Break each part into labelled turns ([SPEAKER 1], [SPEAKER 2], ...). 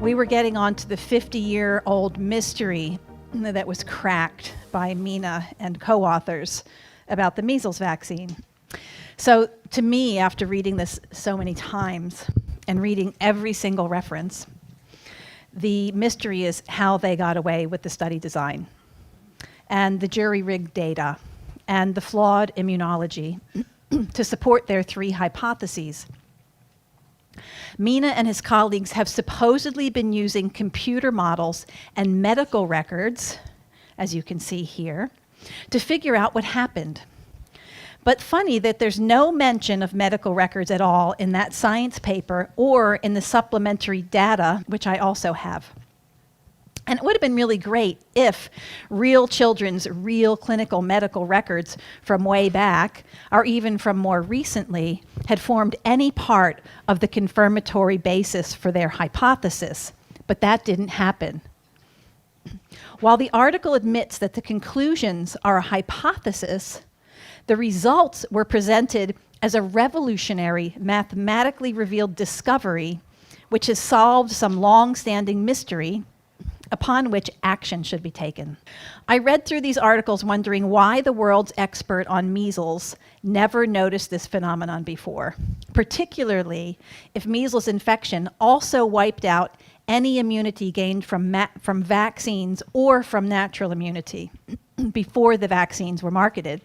[SPEAKER 1] we were getting on to the 50-year-old mystery that was cracked by Mina and co-authors about the measles vaccine. So to me, after reading this so many times and reading every single reference, the mystery is how they got away with the study design and the jury-rigged data and the flawed immunology to support their 3 hypotheses. Mina and his colleagues have supposedly been using computer models and medical records, as you can see here, to figure out what happened. But funny that there's no mention of medical records at all in that science paper or in the supplementary data, which I also have. And it would have been really great if real children's real clinical medical records from way back, or even from more recently, had formed any part of the confirmatory basis for their hypothesis. But that didn't happen. While the article admits that the conclusions are a hypothesis, the results were presented as a revolutionary, mathematically revealed discovery, which has solved some long-standing mystery upon which action should be taken. I read through these articles wondering why the world's expert on measles never noticed this phenomenon before, particularly if measles infection also wiped out any immunity gained from vaccines or from natural immunity before the vaccines were marketed.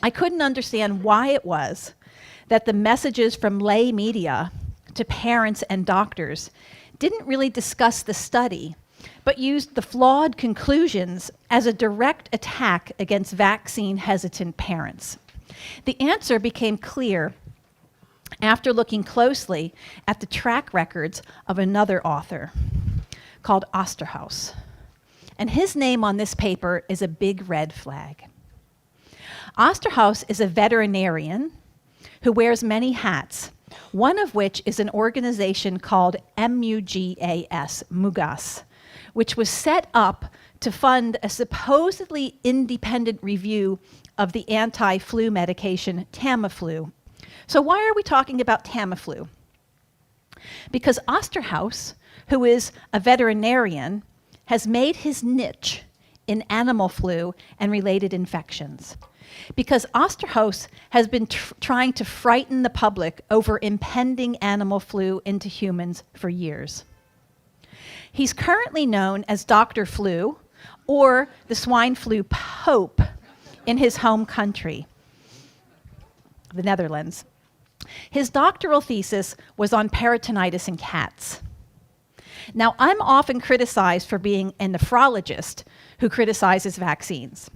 [SPEAKER 1] I couldn't understand why it was that the messages from lay media to parents and doctors didn't really discuss the study, but used the flawed conclusions as a direct attack against vaccine-hesitant parents. The answer became clear after looking closely at the track records of another author called Osterhaus. And his name on this paper is a big red flag. Osterhaus is a veterinarian who wears many hats, one of which is an organization called MUGAS, which was set up to fund a supposedly independent review of the anti-flu medication Tamiflu. So why are we talking about Tamiflu? Because Osterhaus, who is a veterinarian, has made his niche in animal flu and related infections. Because Osterhaus has been trying to frighten the public over impending animal flu into humans for years. He's currently known as Dr. Flu, or the swine flu pope, in his home country, the Netherlands. His doctoral thesis was on peritonitis in cats. Now, I'm often criticized for being a nephrologist who criticizes vaccines.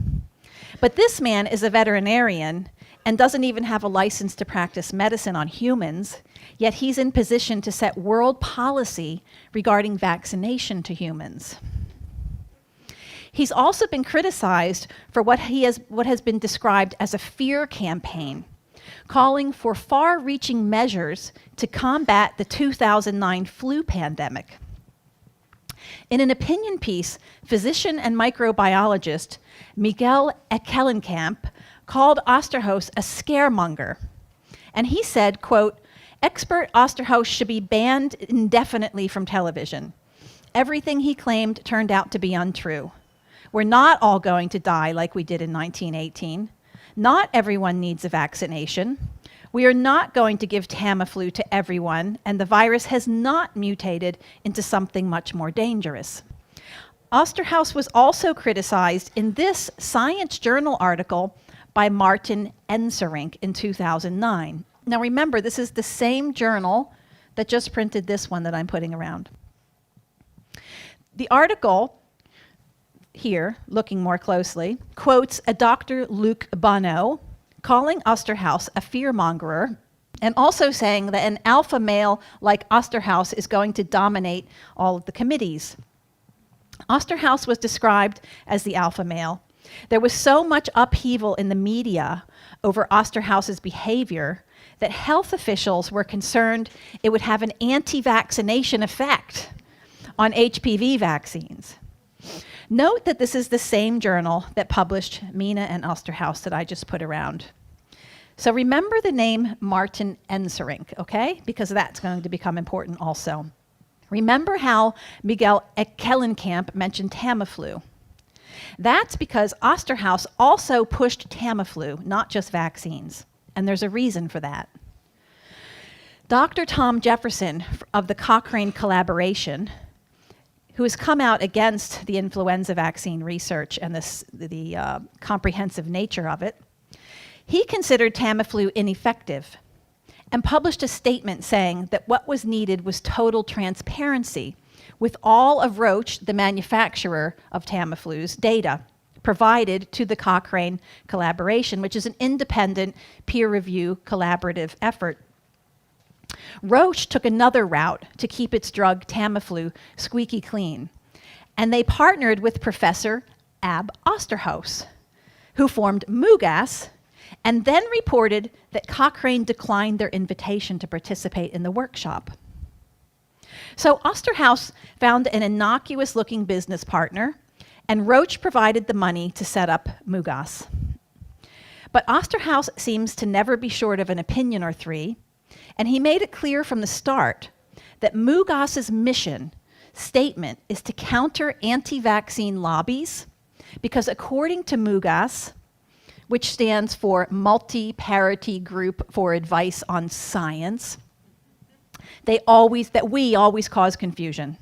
[SPEAKER 1] But this man is a veterinarian and doesn't even have a license to practice medicine on humans, yet he's in position to set world policy regarding vaccination to humans. He's also been criticized for what has been described as a fear campaign, calling for far-reaching measures to combat the 2009 flu pandemic. In an opinion piece, physician and microbiologist Miguel Ekelenkamp called Osterhaus a scaremonger. And he said, quote, "Expert Osterhaus should be banned indefinitely from television. Everything he claimed turned out to be untrue. We're not all going to die like we did in 1918. Not everyone needs a vaccination. We are not going to give Tamiflu to everyone, and the virus has not mutated into something much more dangerous." Osterhaus was also criticized in this Science Journal article by Martin Enserink in 2009. Now remember, this is the same journal that just printed this one that I'm putting around. The article here, looking more closely, quotes a Dr. Luc Bonneau, calling Osterhaus a fearmongerer, and also saying that an alpha male like Osterhaus is going to dominate all of the committees. Osterhaus was described as the alpha male. There was so much upheaval in the media over Osterhaus's behavior that health officials were concerned it would have an anti-vaccination effect on HPV vaccines. Note that this is the same journal that published Mina and Osterhaus that I just put around. So remember the name Martin Enserink, okay? Because that's going to become important also. Remember how Miguel Eckelenkamp mentioned Tamiflu? That's because Osterhaus also pushed Tamiflu, not just vaccines, and there's a reason for that. Dr. Tom Jefferson of the Cochrane collaboration, who has come out against the influenza vaccine research and the comprehensive nature of it, he considered Tamiflu ineffective and published a statement saying that what was needed was total transparency with all of Roche, the manufacturer of Tamiflu's, data provided to the Cochrane collaboration, which is an independent peer review collaborative effort. Roche took another route to keep its drug Tamiflu squeaky clean, and they partnered with Professor Ab Osterhaus, who formed MUGAS, and then reported that Cochrane declined their invitation to participate in the workshop. So Osterhaus found an innocuous-looking business partner, and Roche provided the money to set up MUGAS. But Osterhaus seems to never be short of an opinion or three, and he made it clear from the start that MUGAS's mission statement is to counter anti-vaccine lobbies, because according to MUGAS, which stands for Multi-Parity Group for Advice on Science, we always cause confusion.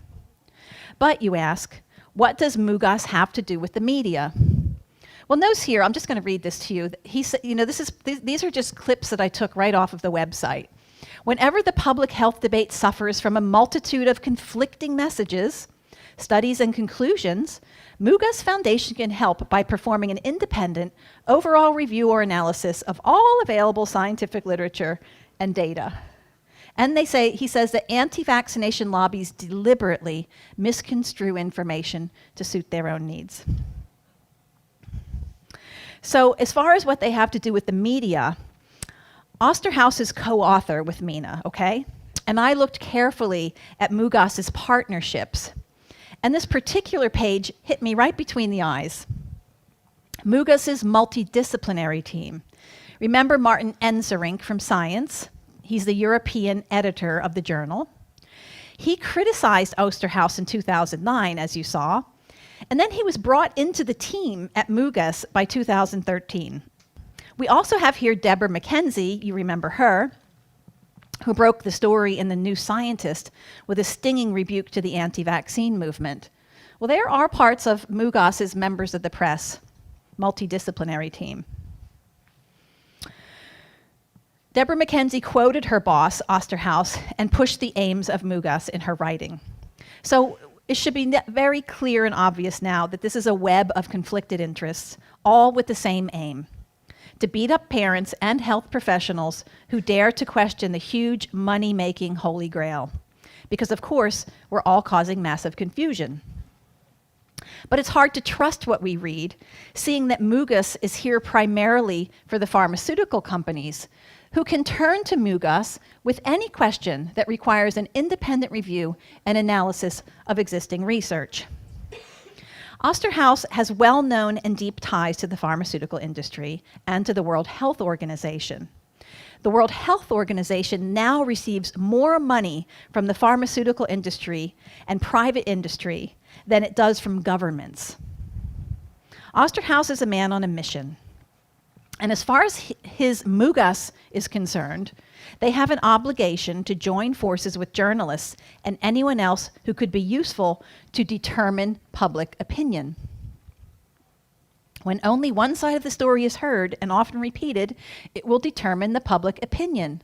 [SPEAKER 1] But you ask, what does MUGAS have to do with the media? Well, notice here, I'm just going to read this to you. He said, these are just clips that I took right off of the website. Whenever the public health debate suffers from a multitude of conflicting messages, studies, and conclusions, MUGAS Foundation can help by performing an independent overall review or analysis of all available scientific literature and data. And he says that anti-vaccination lobbies deliberately misconstrue information to suit their own needs. So as far as what they have to do with the media, Osterhaus is co-author with Mina, okay? And I looked carefully at MUGAS's partnerships. And this particular page hit me right between the eyes. MUGAS's multidisciplinary team. Remember Martin Enserink from Science? He's the European editor of the journal. He criticized Osterhaus in 2009, as you saw, and then he was brought into the team at MUGAS by 2013. We also have here Deborah McKenzie, you remember her, who broke the story in The New Scientist with a stinging rebuke to the anti-vaccine movement. Well, there are parts of MUGAS's members of the press, multidisciplinary team. Deborah McKenzie quoted her boss, Osterhaus, and pushed the aims of MUGAS in her writing. So it should be very clear and obvious now that this is a web of conflicted interests, all with the same aim: to beat up parents and health professionals who dare to question the huge money-making holy grail. Because of course, we're all causing massive confusion. But it's hard to trust what we read, seeing that MUGAS is here primarily for the pharmaceutical companies, who can turn to MUGAS with any question that requires an independent review and analysis of existing research. Osterhaus has well-known and deep ties to the pharmaceutical industry and to the World Health Organization. The World Health Organization now receives more money from the pharmaceutical industry and private industry than it does from governments. Osterhaus is a man on a mission. And as far as his MUGAS is concerned, they have an obligation to join forces with journalists and anyone else who could be useful to determine public opinion. When only one side of the story is heard and often repeated, it will determine the public opinion.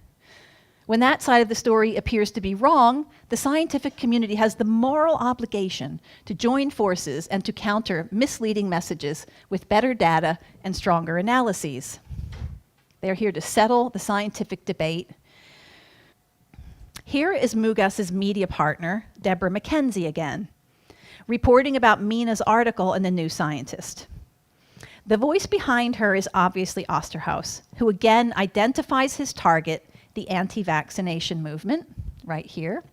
[SPEAKER 1] When that side of the story appears to be wrong, the scientific community has the moral obligation to join forces and to counter misleading messages with better data and stronger analyses. They're here to settle the scientific debate. Here is MUGAS's media partner, Deborah McKenzie again, reporting about Mina's article in The New Scientist. The voice behind her is obviously Osterhaus, who again identifies his target, the anti-vaccination movement, right here.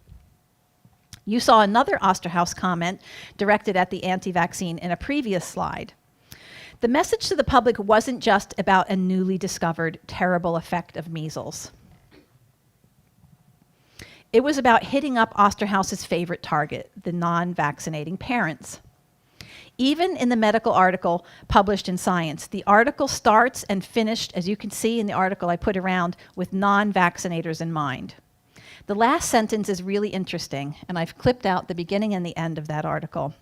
[SPEAKER 1] You saw another Osterhaus comment directed at the anti-vaccine in a previous slide. The message to the public wasn't just about a newly discovered terrible effect of measles. It was about hitting up Osterhaus's favorite target, the non-vaccinating parents. Even in the medical article published in Science, the article starts and finished, as you can see in the article I put around, with non-vaccinators in mind. The last sentence is really interesting, and I've clipped out the beginning and the end of that article.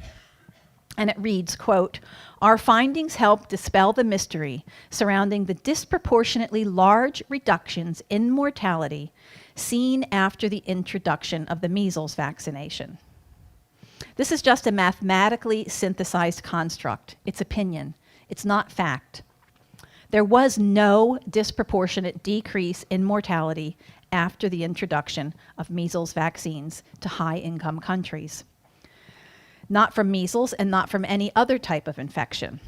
[SPEAKER 1] And it reads, quote, "Our findings help dispel the mystery surrounding the disproportionately large reductions in mortality seen after the introduction of the measles vaccination." This is just a mathematically synthesized construct. It's opinion. It's not fact. There was no disproportionate decrease in mortality after the introduction of measles vaccines to high-income countries. Not from measles and not from any other type of infection.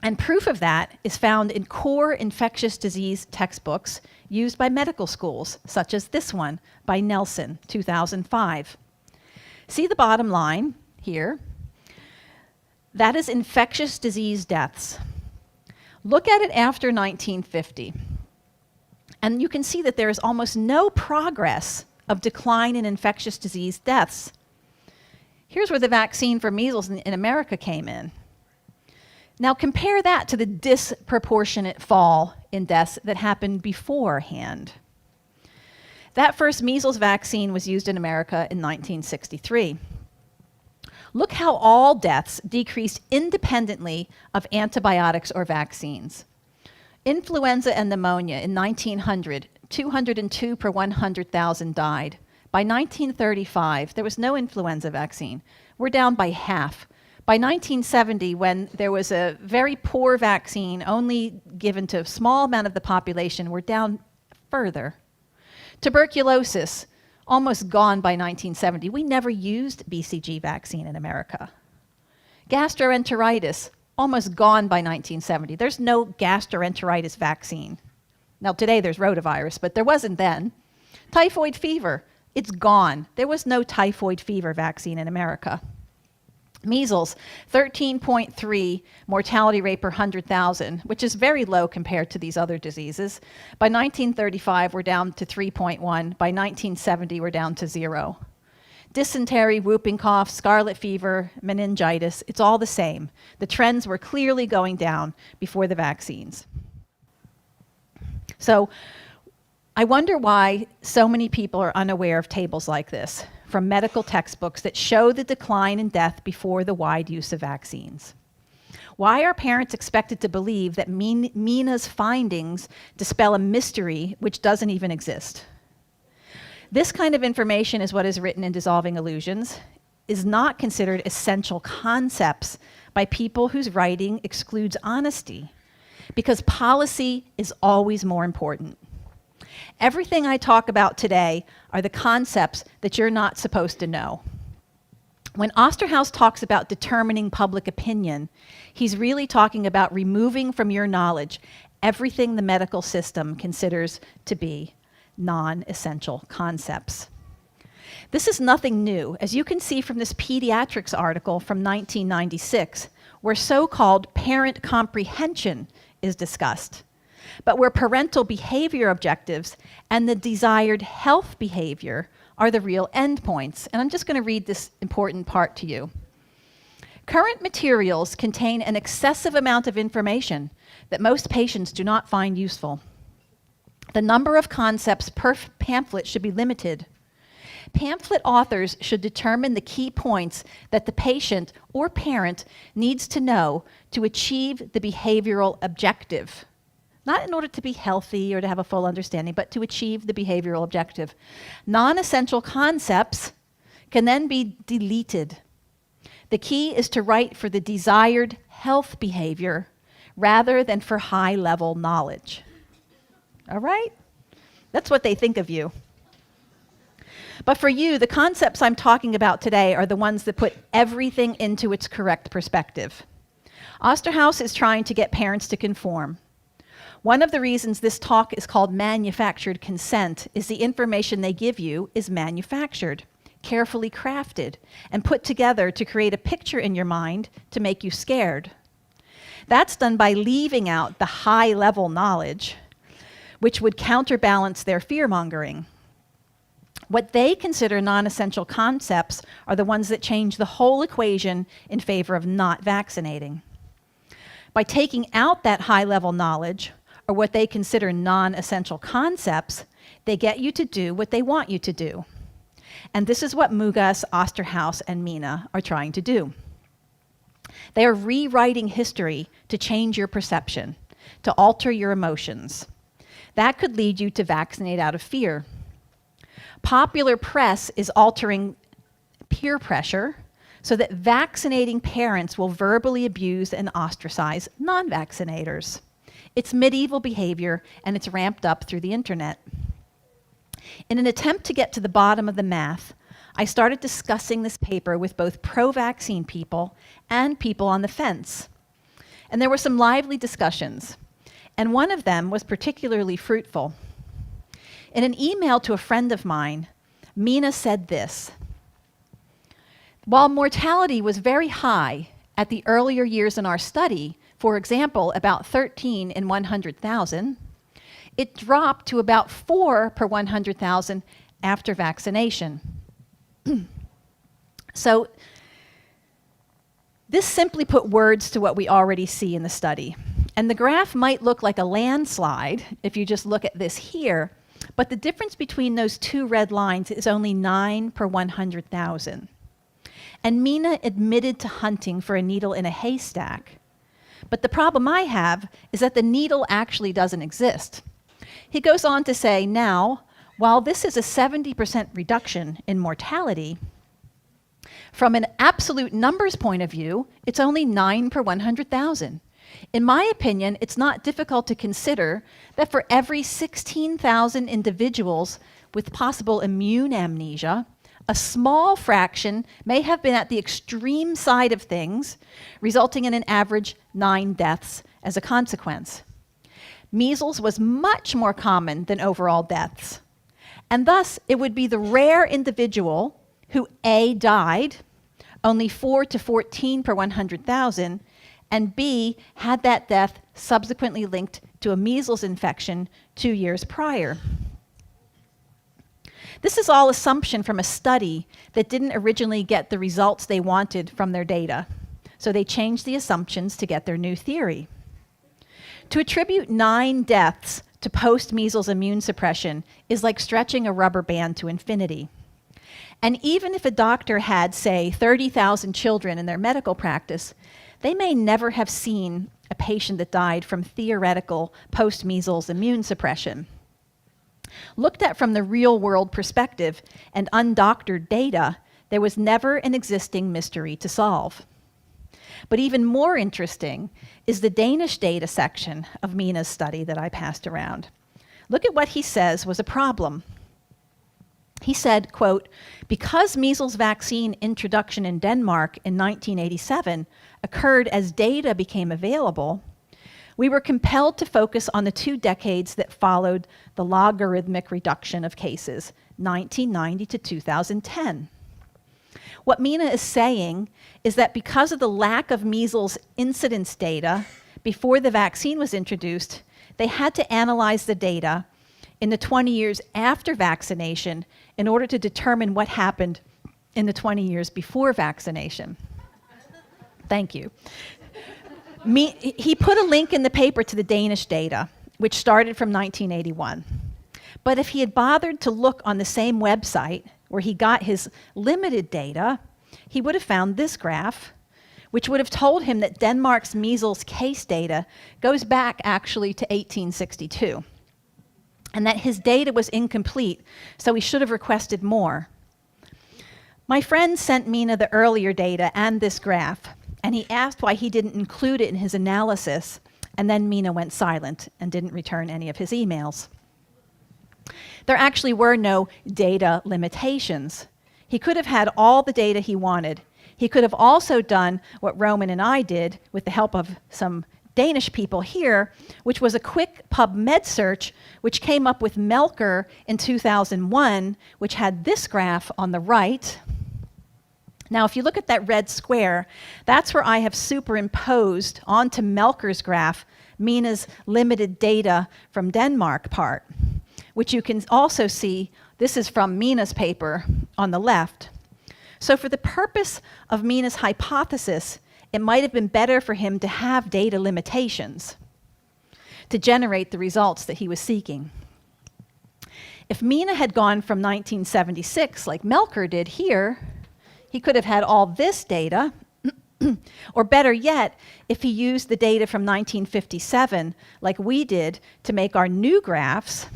[SPEAKER 1] And proof of that is found in core infectious disease textbooks used by medical schools, such as this one by Nelson, 2005. See the bottom line here? That is infectious disease deaths. Look at it after 1950. And you can see that there is almost no progress of decline in infectious disease deaths. Here's where the vaccine for measles in America came in. Now compare that to the disproportionate fall in deaths that happened beforehand. That first measles vaccine was used in America in 1963. Look how all deaths decreased independently of antibiotics or vaccines. Influenza and pneumonia in 1900, 202 per 100,000 died. By 1935, there was no influenza vaccine. We're down by half. By 1970, when there was a very poor vaccine only given to a small amount of the population, we're down further. Tuberculosis, almost gone by 1970. We never used BCG vaccine in America. Gastroenteritis, almost gone by 1970. There's no gastroenteritis vaccine. Now today there's rotavirus, but there wasn't then. Typhoid fever, it's gone. There was no typhoid fever vaccine in America. Measles, 13.3 mortality rate per 100,000, which is very low compared to these other diseases. By 1935, we're down to 3.1. By 1970, we're down to 0. Dysentery, whooping cough, scarlet fever, meningitis, it's all the same. The trends were clearly going down before the vaccines. So I wonder why so many people are unaware of tables like this from medical textbooks that show the decline in death before the wide use of vaccines. Why are parents expected to believe that Mina's findings dispel a mystery which doesn't even exist? This kind of information is what is written in Dissolving Illusions, is not considered essential concepts by people whose writing excludes honesty, because policy is always more important. Everything I talk about today are the concepts that you're not supposed to know. When Osterhaus talks about determining public opinion, he's really talking about removing from your knowledge everything the medical system considers to be non-essential concepts. This is nothing new, as you can see from this pediatrics article from 1996, where so-called parent comprehension is discussed, but where parental behavior objectives and the desired health behavior are the real endpoints. And I'm just going to read this important part to you. Current materials contain an excessive amount of information that most patients do not find useful. The number of concepts per pamphlet should be limited. Pamphlet authors should determine the key points that the patient or parent needs to know to achieve the behavioral objective. Not in order to be healthy or to have a full understanding, but to achieve the behavioral objective. Non-essential concepts can then be deleted. The key is to write for the desired health behavior rather than for high-level knowledge. All right? That's what they think of you. But for you, the concepts I'm talking about today are the ones that put everything into its correct perspective. Osterhaus is trying to get parents to conform. One of the reasons this talk is called manufactured consent is the information they give you is manufactured, carefully crafted, and put together to create a picture in your mind to make you scared. That's done by leaving out the high-level knowledge, which would counterbalance their fear-mongering. What they consider non-essential concepts are the ones that change the whole equation in favor of not vaccinating. By taking out that high-level knowledge, or what they consider non-essential concepts, they get you to do what they want you to do. And this is what Mugas, Osterhaus, and Mina are trying to do. They are rewriting history to change your perception, to alter your emotions. That could lead you to vaccinate out of fear. Popular press is altering peer pressure so that vaccinating parents will verbally abuse and ostracize non-vaccinators. It's medieval behavior, and it's ramped up through the internet. In an attempt to get to the bottom of the math, I started discussing this paper with both pro-vaccine people and people on the fence. And there were some lively discussions, and one of them was particularly fruitful. In an email to a friend of mine, Mina said this: while mortality was very high at the earlier years in our study, for example, about 13 in 100,000, it dropped to about 4 per 100,000 after vaccination. So this simply put words to what we already see in the study. And the graph might look like a landslide if you just look at this here, but the difference between those two red lines is only 9 per 100,000. And Mina admitted to hunting for a needle in a haystack. But the problem I have is that the needle actually doesn't exist. He goes on to say, now, while this is a 70% reduction in mortality, from an absolute numbers point of view, it's only 9 per 100,000. In my opinion, it's not difficult to consider that for every 16,000 individuals with possible immune amnesia, a small fraction may have been at the extreme side of things, resulting in an average 9 deaths as a consequence. Measles was much more common than overall deaths, and thus it would be the rare individual who A, died, only 4 to 14 per 100,000, and B, had that death subsequently linked to a measles infection 2 years prior. This is all assumption from a study that didn't originally get the results they wanted from their data, so they changed the assumptions to get their new theory. To attribute 9 deaths to post-measles immune suppression is like stretching a rubber band to infinity. And even if a doctor had, say, 30,000 children in their medical practice, they may never have seen a patient that died from theoretical post-measles immune suppression. Looked at from the real-world perspective and undoctored data, there was never an existing mystery to solve. But even more interesting is the Danish data section of Mina's study that I passed around. Look at what he says was a problem. He said, quote, because measles vaccine introduction in Denmark in 1987 occurred as data became available, we were compelled to focus on the 2 decades that followed the logarithmic reduction of cases, 1990 to 2010. What Mina is saying is that because of the lack of measles incidence data before the vaccine was introduced, they had to analyze the data in the 20 years after vaccination in order to determine what happened in the 20 years before vaccination. Thank you. He put a link in the paper to the Danish data, which started from 1981. But if he had bothered to look on the same website where he got his limited data, he would have found this graph, which would have told him that Denmark's measles case data goes back actually to 1862, and that his data was incomplete, so he should have requested more. My friend sent Mina the earlier data and this graph, and he asked why he didn't include it in his analysis, and then Mina went silent and didn't return any of his emails. There actually were no data limitations. He could have had all the data he wanted. He could have also done what Roman and I did with the help of some Danish people here, which was a quick PubMed search, which came up with Melker in 2001, which had this graph on the right. Now, if you look at that red square, that's where I have superimposed onto Melker's graph Mina's limited data from Denmark part, which you can also see This is from Mina's paper on the left. So for the purpose of Mina's hypothesis, it might have been better for him to have data limitations to generate the results that he was seeking. If Mina had gone from 1976, like Melker did here, he could have had all this data, or better yet, if he used the data from 1957, like we did, to make our new graphs,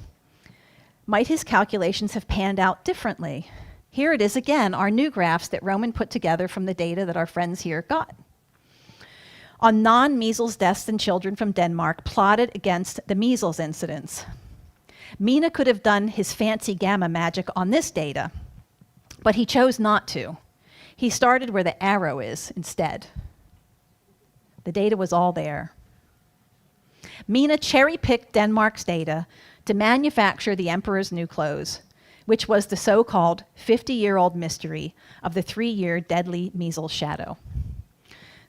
[SPEAKER 1] might his calculations have panned out differently? Here it is again, our new graphs that Roman put together from the data that our friends here got. On non-measles deaths in children from Denmark plotted against the measles incidence. Mina could have done his fancy gamma magic on this data, but he chose not to. He started where the arrow is instead. The data was all there. Mina cherry-picked Denmark's data to manufacture the emperor's new clothes, which was the so-called 50-year-old mystery of the 3-year deadly measles shadow.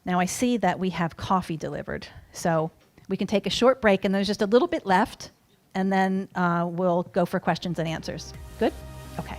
[SPEAKER 1] Now I see that we have coffee delivered, so we can take a short break, and there's just a little bit left, and then we'll go for questions and answers. Good? Okay.